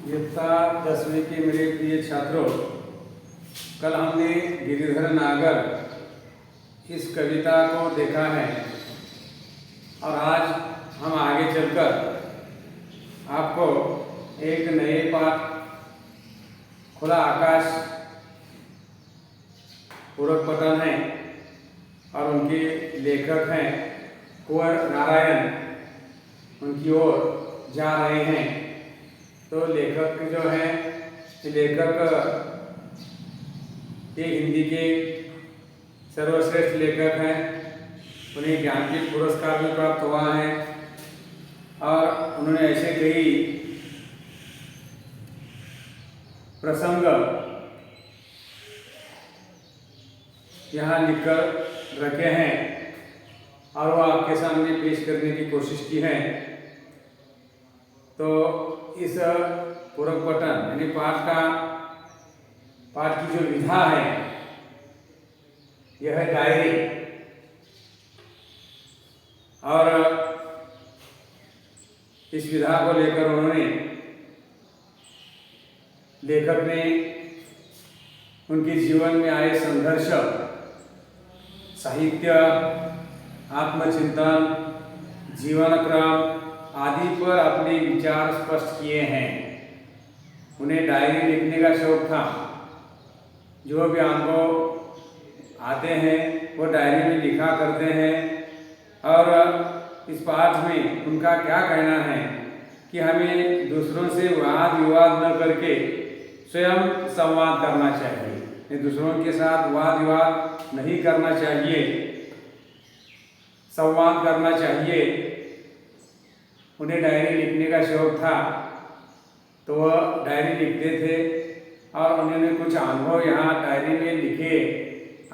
इयत्ता 10वीं के मेरे प्रिय छात्रों, कल हमने गिरिधर नागर इस कविता को देखा है और आज हम आगे चलकर आपको एक नए पाठ खुला आकाश पूरक पठन है और उनके लेखक हैं कुंवर नारायण, उनकी ओर जा रहे हैं। तो लेखक जो हैं, ये हिंदी के सर्वश्रेष्ठ लेखक हैं। उन्हें ज्ञानपीठ पुरस्कार भी प्राप्त हुआ है और उन्होंने ऐसे कई प्रसंग यहाँ लिखकर रखे हैं और वो आपके सामने पेश करने की कोशिश की है। तो इस पूरक पठन यानी पाठ की जो विधा है, यह है डायरी। और इस विधा को लेकर उन्होंने लेखक ने उनके जीवन में आए संघर्ष, साहित्य, आत्मचिंतन, जीवन क्रम आदि पर अपने विचार स्पष्ट किए हैं। उन्हें डायरी लिखने का शौक था। जो भी अनुभव आते हैं वो डायरी में लिखा करते हैं। और इस पाठ में उनका क्या कहना है कि हमें दूसरों से वाद विवाद न करके स्वयं संवाद करना चाहिए। दूसरों के साथ वाद विवाद नहीं करना चाहिए, संवाद करना चाहिए। उन्हें डायरी लिखने का शौक था तो वह डायरी लिखते थे और उन्होंने कुछ अनुभव यहाँ डायरी में लिखे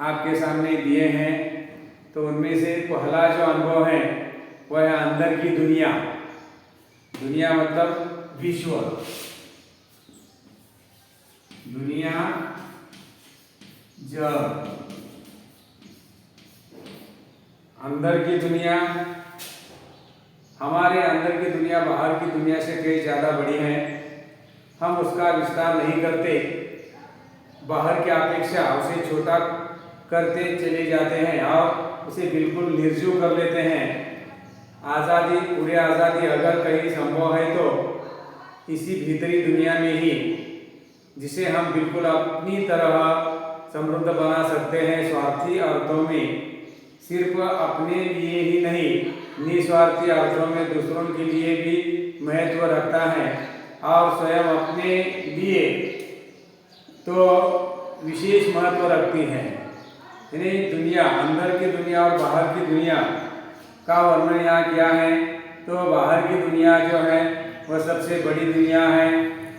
आपके सामने दिए हैं। तो उनमें से पहला जो अनुभव है वह है अंदर की दुनिया। दुनिया मतलब विश्व, दुनिया जब अंदर की दुनिया, हमारे अंदर की दुनिया बाहर की दुनिया से कई ज़्यादा बड़ी है। हम उसका विस्तार नहीं करते, बाहर की अपेक्षा उसे छोटा करते चले जाते हैं और उसे बिल्कुल निर्जीव कर लेते हैं। आज़ादी, पूरी आज़ादी अगर कहीं संभव है तो इसी भीतरी दुनिया में ही, जिसे हम बिल्कुल अपनी तरह समृद्ध बना सकते हैं। स्वार्थी अर्थों में सिर्फ अपने लिए ही नहीं, निस्वार्थी अर्थों में दूसरों के लिए भी महत्व रखता है और स्वयं अपने लिए तो विशेष महत्व रखती है। यानी दुनिया, अंदर की दुनिया और बाहर की दुनिया का वर्णन यहाँ किया है। तो बाहर की दुनिया जो है वह सबसे बड़ी दुनिया है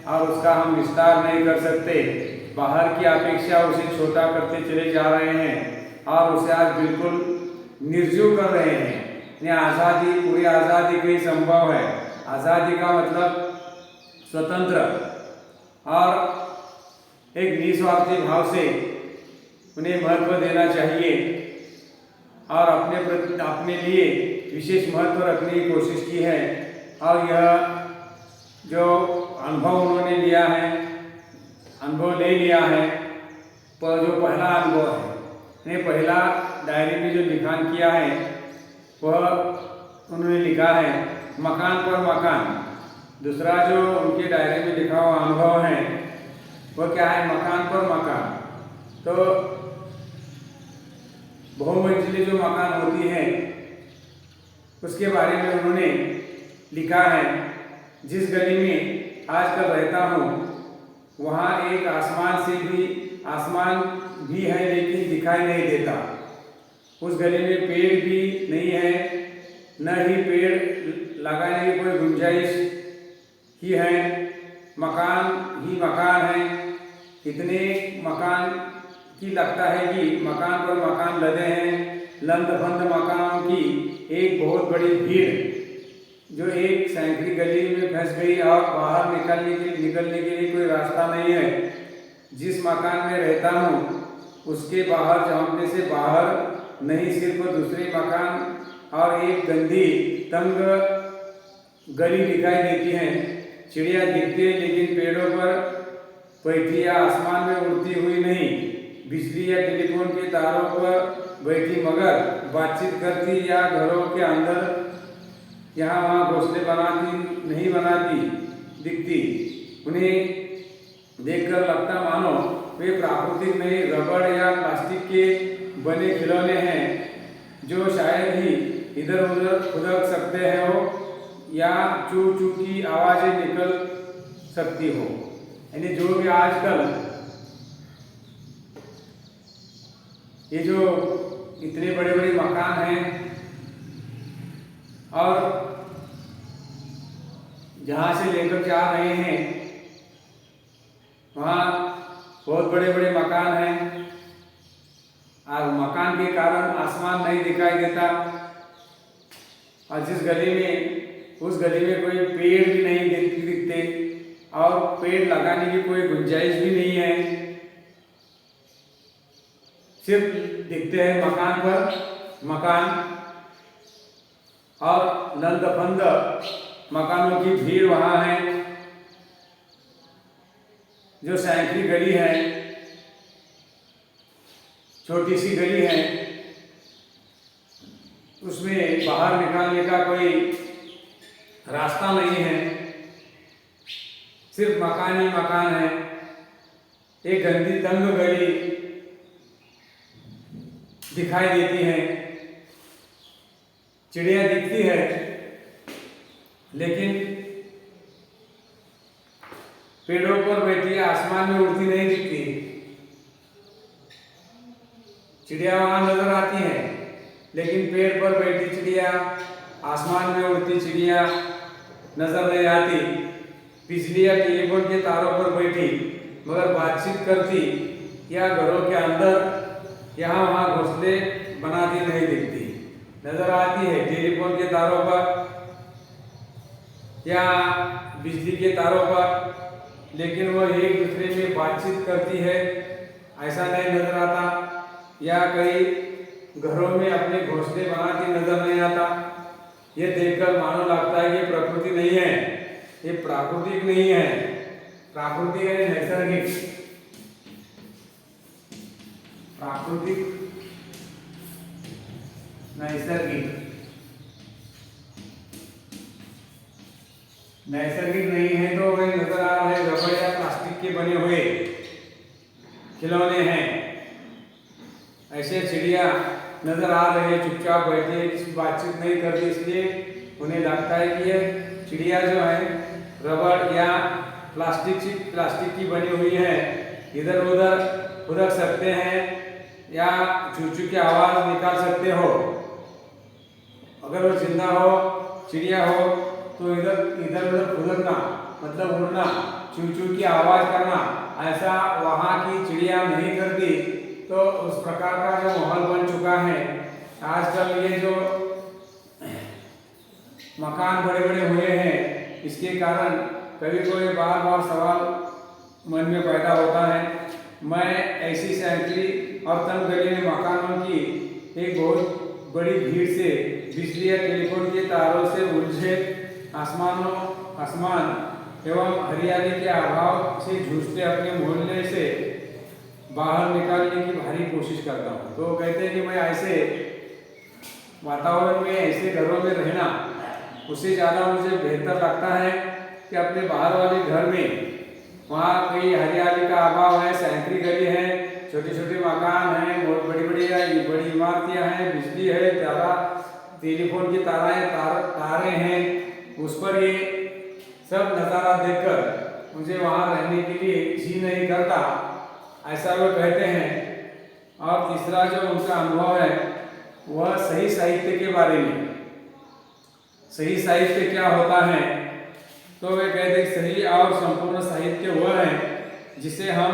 और उसका हम विस्तार नहीं कर सकते। बाहर की अपेक्षा उसे छोटा करते चले जा रहे हैं और उसे आज बिल्कुल निर्जीव कर रहे हैं। आज़ादी, पूरी आज़ादी कहीं संभव है। आज़ादी का मतलब स्वतंत्र और एक निस्वार्थी भाव से उन्हें महत्व देना चाहिए और अपने लिए विशेष महत्व रखने की कोशिश की है। और यह जो अनुभव उन्होंने लिया है, अनुभव ले लिया है, पर जो पहला अनुभव है, पहला डायरी में जो लिखान किया है वह उन्होंने लिखा है मकान पर मकान। दूसरा जो उनके डायरी में लिखा हुआ अनुभव है वह क्या है, मकान पर मकान। तो बहुमंजिली जो मकान होती है उसके बारे में उन्होंने लिखा है। जिस गली में आजकल रहता हूँ वहाँ एक आसमान भी है लेकिन दिखाई नहीं देता। उस गली में पेड़ भी नहीं है, न ही पेड़ लगाने की कोई गुंजाइश ही है। मकान ही मकान है। इतने मकान की लगता है कि मकान पर मकान लदे हैं। लंद-फंद मकानों की एक बहुत बड़ी भीड़ जो एक सैकड़ी गली में फंस गई और बाहर निकलने के लिए कोई रास्ता नहीं है। जिस मकान में रहता हूँ उसके बाहर झांकने से बाहर नहीं, सिर्फ दूसरे मकान और एक गंदी तंग गली दिखाई देती है। चिड़िया दिखती है लेकिन पेड़ों पर बैठी या आसमान में उड़ती हुई नहीं, बिजली या टेलीफोन के तारों पर बैठी मगर बातचीत करती या घरों के अंदर यहाँ वहाँ घोंसले बनाती नहीं बनाती दिखती। उन्हें देखकर लगता मानो वे प्राकृतिक नहीं रबड़ या प्लास्टिक के बने खिलौने हैं जो शायद ही इधर उधर खुदक सकते हैं हो या चू चू की आवाज़ें निकल सकती हो। यानी जो भी आजकल ये जो इतने बड़े बड़े मकान हैं और जहाँ से लेकर जा रहे हैं वहाँ बहुत बड़े बड़े मकान हैं और मकान के कारण आसमान नहीं दिखाई देता और जिस गली में उस गली में कोई पेड़ भी नहीं दिखते और पेड़ लगाने की कोई गुंजाइश भी नहीं है, सिर्फ दिखते हैं मकान पर मकान और नंदफंद मकानों की भीड़ वहाँ है। जो सैकड़ी गली है, छोटी सी गली है, उसमें बाहर निकालने का कोई रास्ता नहीं है, सिर्फ मकान ही मकान है। एक गंदी तंग गली दिखाई देती है, चिड़िया दिखती है लेकिन पेड़ों पर बैठी आसमान में उड़ती नहीं दिखती। चिड़िया वहां नजर आती है लेकिन पेड़ पर बैठी चिड़िया, आसमान में उड़ती चिड़िया नजर नहीं आती। बिजली या टेलीफोन के तारों पर बैठी मगर बातचीत करती या घरों के अंदर यहाँ वहाँ घोंसले बनाती नहीं दिखती। नजर आती है टेलीफोन के तारों पर या बिजली के तारों पर, लेकिन वो एक दूसरे में बातचीत करती है ऐसा नहीं नजर आता, या कई घरों में अपने घोंसले बनाती नजर नहीं आता। ये देखकर मानो लगता है कि प्रकृति नहीं है, ये प्राकृतिक नहीं है, प्राकृतिक है नैसर्गिक, प्राकृतिक नैसर्गिक नैसर्गिक नहीं है तो वे नजर आ रहे रबड़ या प्लास्टिक के बने हुए खिलौने हैं। ऐसे चिड़िया नजर आ रहे हैं, चुपचाप बैठे हैं, किसी बातचीत नहीं करती, इसलिए उन्हें लगता है कि ये चिड़िया जो है रबड़ या प्लास्टिक की बनी हुई है, इधर उधर उड़क सकते हैं या चूचू की आवाज़ निकाल सकते हो। अगर वो जिंदा हो, चिड़िया हो, तो इधर उधर उड़ना मतलब उड़ना, चूचू की आवाज़ करना, ऐसा वहाँ की चिड़िया नहीं करती। तो उस प्रकार का जो माहौल बन चुका है आजकल, ये जो मकान बड़े बड़े हुए हैं, इसके कारण कभी कोई बार बार सवाल मन में पैदा होता है। मैं ऐसी सैकड़ी और तंग गली में मकानों की एक बहुत बड़ी भीड़ से, बिजली या टेलीफोन के तारों से उलझे आसमान एवं हरियाली के अभाव से जूझते अपने मोहल्ले से बाहर निकालने की भारी कोशिश करता हूँ। तो कहते हैं कि मैं ऐसे वातावरण में, ऐसे घरों में रहना उससे ज़्यादा मुझे बेहतर लगता है कि अपने बाहर वाले घर में, वहाँ कोई हरियाली का अभाव है, सैकड़ी गली है, छोटे छोटे मकान हैं, बहुत बड़ी बड़ी इमारतियाँ हैं, बिजली है, तारा, टेलीफोन की तारे हैं, उस पर ये सब नज़ारा देखकर मुझे वहाँ रहने के लिए जी नहीं करता, ऐसा वो कहते हैं। और तीसरा जो उनका अनुभव है वह सही साहित्य के बारे में। सही साहित्य क्या होता है? तो वे कहते हैं सही और संपूर्ण साहित्य वह है जिसे हम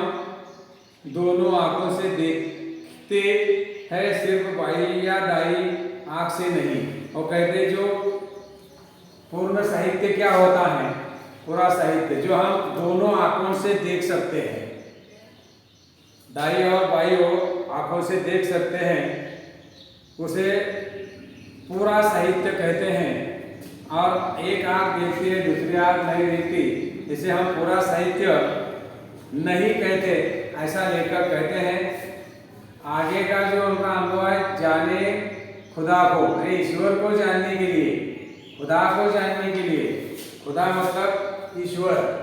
दोनों आंखों से देखते हैं, सिर्फ बाई या दाई आंख से नहीं। और कहते जो पूर्ण साहित्य क्या होता है? पूरा साहित्य जो हम दोनों आंखों से देख सकते हैं, दाई और बाई आंखों से देख सकते हैं, उसे पूरा साहित्य कहते हैं। और एक आंख देखती है, दूसरी आंख नहीं देखती, इसे हम पूरा साहित्य नहीं कहते, ऐसा लेखक कहते हैं। आगे का जो उनका अनुभव है, जाने खुदा को, ईश्वर को जानने के लिए, खुदा को जानने के लिए, खुदा मतलब ईश्वर।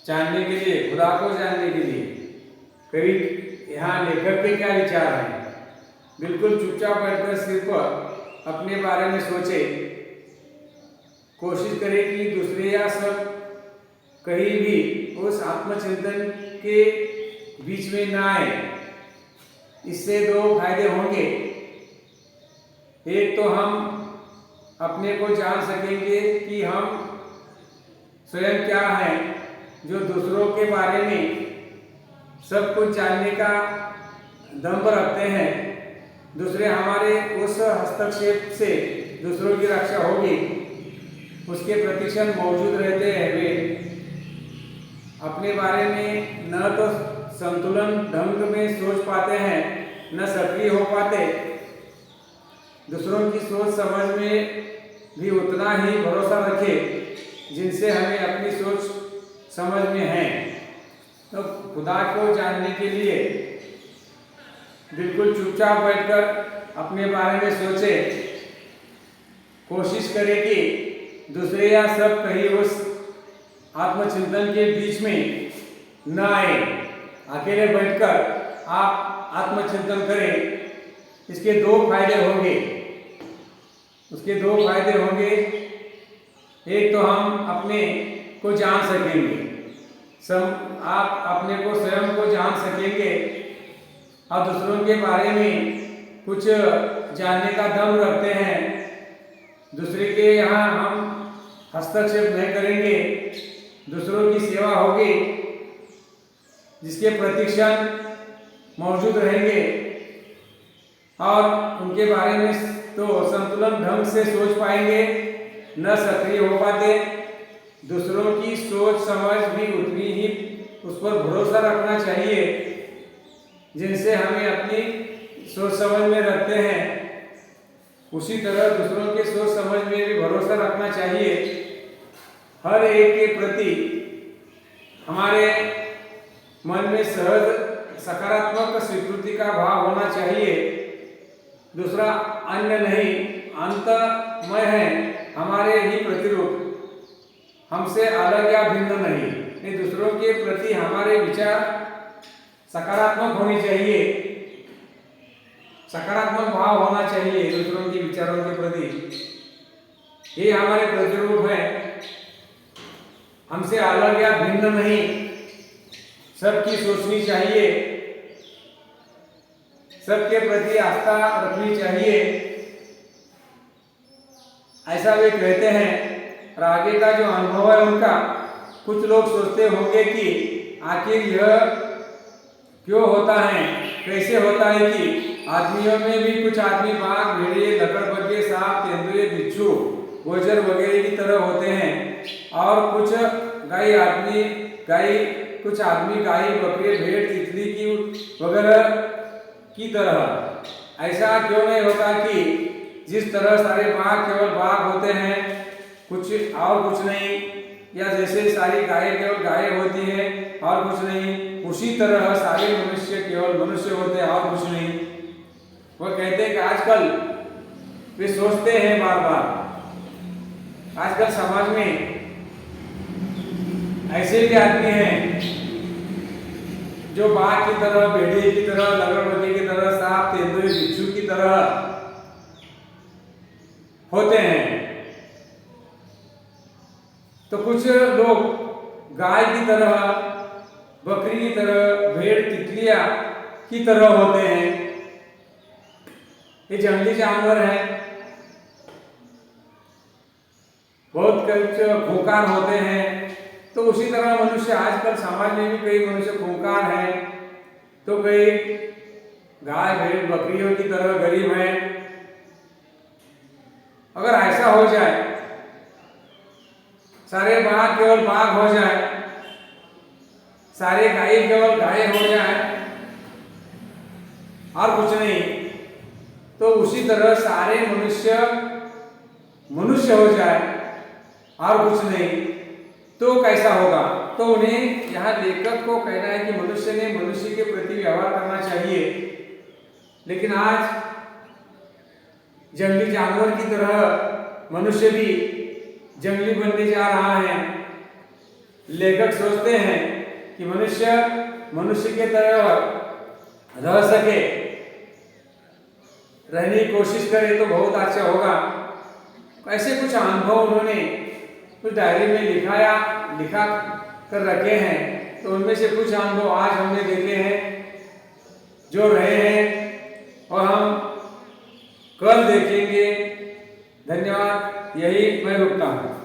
जानने के लिए, खुदा को जानने के लिए। कभी यहाँ लेखक के क्या विचार हैं? बिल्कुल चुपचाप बैठकर सिर्फ अपने बारे में सोचे, कोशिश करें कि दूसरे या सब कहीं भी उस आत्मचिंतन के बीच में ना आए। इससे दो फायदे होंगे। एक तो हम अपने को जान सकेंगे कि हम स्वयं क्या हैं, जो दूसरों के बारे में सब कुछ जानने का दम्भ रखते हैं। दूसरे हमारे उस हस्तक्षेप से दूसरों की रक्षा होगी, उसके प्रतिक्षण मौजूद रहते हैं। वे अपने बारे में न तो संतुलन ढंग में सोच पाते हैं, न सक्रिय हो पाते। दूसरों की सोच समझ में भी उतना ही भरोसा रखे जिनसे हमें अपनी सोच समझ में है। तो खुदा को जानने के लिए बिल्कुल चुपचाप बैठकर अपने बारे में सोचे, कोशिश करें कि दूसरे या सब कहीं उस आत्मचिंतन के बीच में न आए। अकेले बैठकर आप आत्मचिंतन करें, इसके दो फायदे होंगे। उसके दो फायदे होंगे। एक तो हम अपने को जान सकेंगे, आप अपने को स्वयं को जान सकेंगे और दूसरों के बारे में कुछ जानने का दम रखते हैं। दूसरे के यहाँ हम हस्तक्षेप नहीं करेंगे, दूसरों की सेवा होगी, जिसके प्रतिक्षण मौजूद रहेंगे और उनके बारे में तो संतुलन ढंग से सोच पाएंगे, न सक्रिय हो पाते। दूसरों की सोच समझ भी उतनी ही उस पर भरोसा रखना चाहिए जिनसे हमें अपनी सोच समझ में रखते हैं। उसी तरह दूसरों के सोच समझ में भी भरोसा रखना चाहिए। हर एक के प्रति हमारे मन में सहज सकारात्मक स्वीकृति का भाव होना चाहिए। दूसरा अन्य नहीं, अंतमय है, हमारे ही प्रतिरूप, हमसे अलग या भिन्न नहीं। दूसरों के प्रति हमारे विचार सकारात्मक होनी चाहिए, सकारात्मक भाव होना चाहिए दूसरों के विचारों के प्रति। ये हमारे प्रतिरूप है, हमसे अलग या भिन्न नहीं, सबकी सोचनी चाहिए, सबके प्रति आस्था रखनी चाहिए, ऐसा वे कहते हैं। और आगे का जो अनुभव है उनका, कुछ लोग सोचते होंगे कि आखिर यह क्यों होता है, कैसे होता है कि आदमियों में भी कुछ आदमी बाघ, भेड़िए, लकड़बग्घे, सांप, तेंदुए, बिच्छू, गोजर वगैरह की तरह होते हैं और कुछ कुछ आदमी गाय, बकरे, भेड़, तितली की वगैरह की तरह। ऐसा क्यों नहीं होता कि जिस तरह सारे बाघ केवल बाघ होते हैं, कुछ और कुछ नहीं, या जैसे सारी गायें केवल गायें होती हैं और कुछ नहीं, उसी तरह सारे मनुष्य केवल मनुष्य होते हैं और कुछ नहीं। वह कहते हैं कि आजकल वे सोचते हैं बार बार, आजकल समाज में ऐसे भी आदमी हैं जो बाघ की तरह, भेड़िए की तरह, लकड़बग्घे की तरह, सांप, तेंदुए, बिच्छू की तरह होते हैं। तो कुछ लोग गाय की तरह, बकरी की तरह, भेड़, तितलियां की तरह होते हैं। ये जंगली जानवर हैं, बहुत कुछ खूंखार होते हैं। तो उसी तरह मनुष्य, आजकल समाज में भी कई मनुष्य खूंखार हैं, तो कई गाय, भेड़, बकरियों की तरह गरीब हैं। अगर ऐसा हो जाए, सारे बाघ केवल बाघ हो जाए, सारे गाय केवल गाय हो जाए और कुछ नहीं, तो उसी तरह सारे मनुष्य मनुष्य हो जाए और कुछ नहीं, तो कैसा होगा। तो उन्हें यहाँ लेखक को कहना है कि मनुष्य ने मनुष्य के प्रति व्यवहार करना चाहिए, लेकिन आज जंगली जानवर की तरह मनुष्य भी जंगली बनने जा रहा है। लेखक सोचते हैं कि मनुष्य मनुष्य के तरह रह सके, रहने की कोशिश करे तो बहुत अच्छा होगा। ऐसे कुछ अनुभव उन्होंने कुछ डायरी में लिखा कर रखे हैं, तो उनमें से कुछ अनुभव आज हमने देखे हैं, जो रहे हैं और हम कल देखेंगे। धन्यवाद। यही मैं रुकता हूँ।